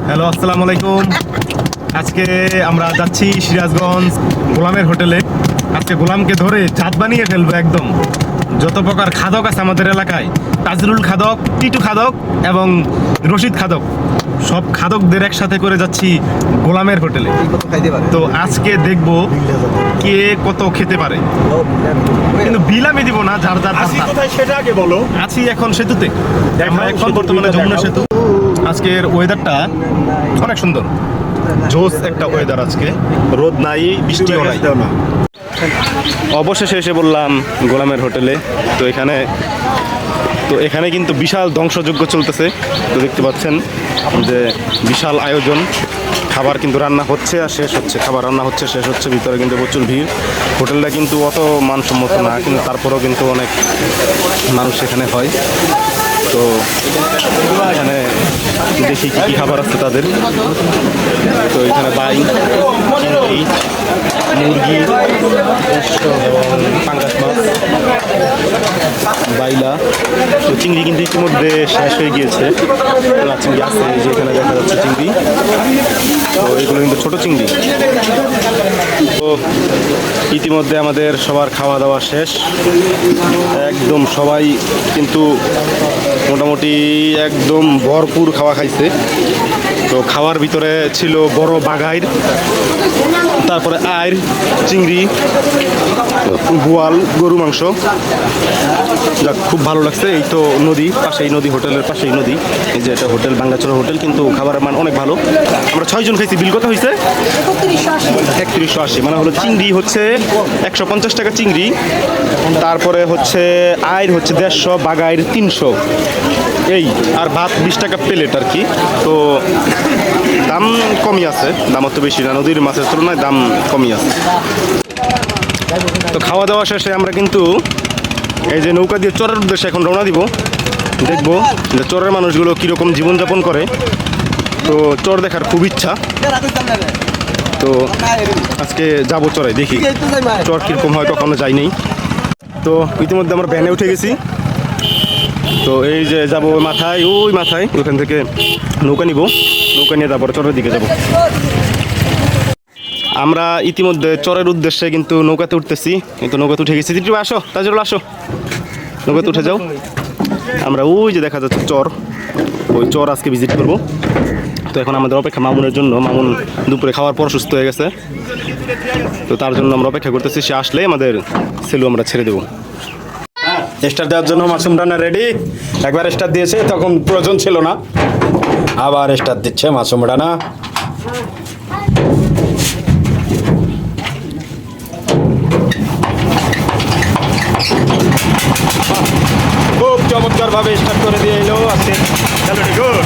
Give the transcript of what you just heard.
Hello, আসসালামু আলাইকুম। আজকে আমরা যাচ্ছি সিরাজগঞ্জ গোলামের হোটেলে। আজকে গোলামকে ধরে চাঁদ বানিয়ে ফেলবো একদম। যত প্রকার খাদক আছে আমাদের এলাকায়, তাজরুল খাদক, টিটু খাদক এবং রশিদ খাদক, সব খাদকদের একসাথে করে যাচ্ছি গোলামের হোটেলে। তো আজকে দেখবো কে কত খেতে পারে, কিন্তু বিল আমি দিব না, যার যার কোথায় সেটা আগে বলো। আছি এখন সেতুতে, আমরা এখন বর্তমানে যমুনা সেতু। আজকের ওয়েদারটা অনেক সুন্দর, জোস একটা ওয়েদার আজকে, রোদ নাই, বৃষ্টিও নাই। অবশেষে এসে বললাম গোলামের হোটেলে। তো এখানে কিন্তু বিশাল ধ্বংসযজ্ঞ চলতেছে। তো দেখতে পাচ্ছেন যে বিশাল আয়োজন, খাবার কিন্তু রান্না হচ্ছে আর শেষ হচ্ছে, খাবার রান্না হচ্ছে শেষ হচ্ছে, ভিতরে কিন্তু প্রচুর ভিড়। হোটেলটা কিন্তু অত মানসম্মত না, কিন্তু তারপরেও কিন্তু অনেক মানুষ এখানে হয়। তো এখানে দেখি কী কী খাবার আছে তাদের। তো এখানে বাই, চিংড়ি, মুরগি এবং পাঙ্গাস মাছ, বাইলা। তো চিংড়ি কিন্তু ইতিমধ্যে শেষ হয়ে গিয়েছে, চিংড়ি আছে যে এখানে দেখা যাচ্ছে চিংড়ি। তো এগুলো কিন্তু ছোটো চিংড়ি। তো ইতিমধ্যে আমাদের সবার খাওয়া দাওয়া শেষ একদম, সবাই কিন্তু মোটামুটি একদম ভরপুর খাওয়া খাইছে। তো খাওয়ার ভিতরে ছিল বড় বাঘাইর, তারপরে আইর, চিংড়ি, গোয়াল, গরু মাংস। যাক, খুব ভালো লাগছে। এই তো নদী, পাশেই নদী, হোটেলের পাশেই নদী। এই যে এটা হোটেল, বাঙ্গাচড়া হোটেল, কিন্তু খাবারের মান অনেক ভালো। আমরা 6 জন খাইছি। বিল কত হয়েছে? 3180। মানে হলো চিংড়ি হচ্ছে 150 টাকা চিংড়ি, তারপরে হচ্ছে আইর হচ্ছে 150, বাঘাইর 300, এই আর ভাত 20 টাকা প্লেট আর কি। তো দাম কমই আছে, দাম অত বেশি না, নদীর মাছের তুলনায় দাম কমই আছে। তো খাওয়া দাওয়া শেষে আমরা কিন্তু এই যে নৌকা দিয়ে চরের উদ্দেশ্যে এখন রওনা দিব। দেখবো যে চরের মানুষগুলো কীরকম জীবনযাপন করে। তো চর দেখার খুব ইচ্ছা। তো আজকে যাবো চরে, দেখি চর কীরকম হয়, কখনো যাইনি। তো ইতিমধ্যে আমরা ভ্যানে উঠে গেছি। তো এই যে যাবো মাথায়, ওই মাথায়, ওইখান থেকে নৌকা নিব, নৌকা নিয়ে তারপরে চরের দিকে যাব। আমরা ইতিমধ্যে চরের উদ্দেশ্যে কিন্তু নৌকাতে উঠতেছি, কিন্তু নৌকাতে উঠে গেছি। তিটু আসো, তাজরুল আসো, নৌকাতে উঠে যাও। আমরা ওই যে দেখা যাচ্ছে চর, ওই চর আজকে ভিজিট করব। তো এখন আমাদের অপেক্ষা মামুনের জন্য। মামুন দুপুরে খাওয়ার পর সুস্থ হয়ে গেছে, তো তার জন্য আমরা অপেক্ষা করতেছি। সে আসলে আমাদের সেলু আমরা ছেড়ে দেবো। স্টার দেওয়ার জন্য মাসুম রানা রেডি। একবার স্টার দিয়েছে, তখন প্রয়োজন ছিল না, আবার স্টার দিচ্ছে মাসুম রানা। খুব চমৎকার ভাবে স্টার্ট করে দিয়ে এলো আজকে। গুড।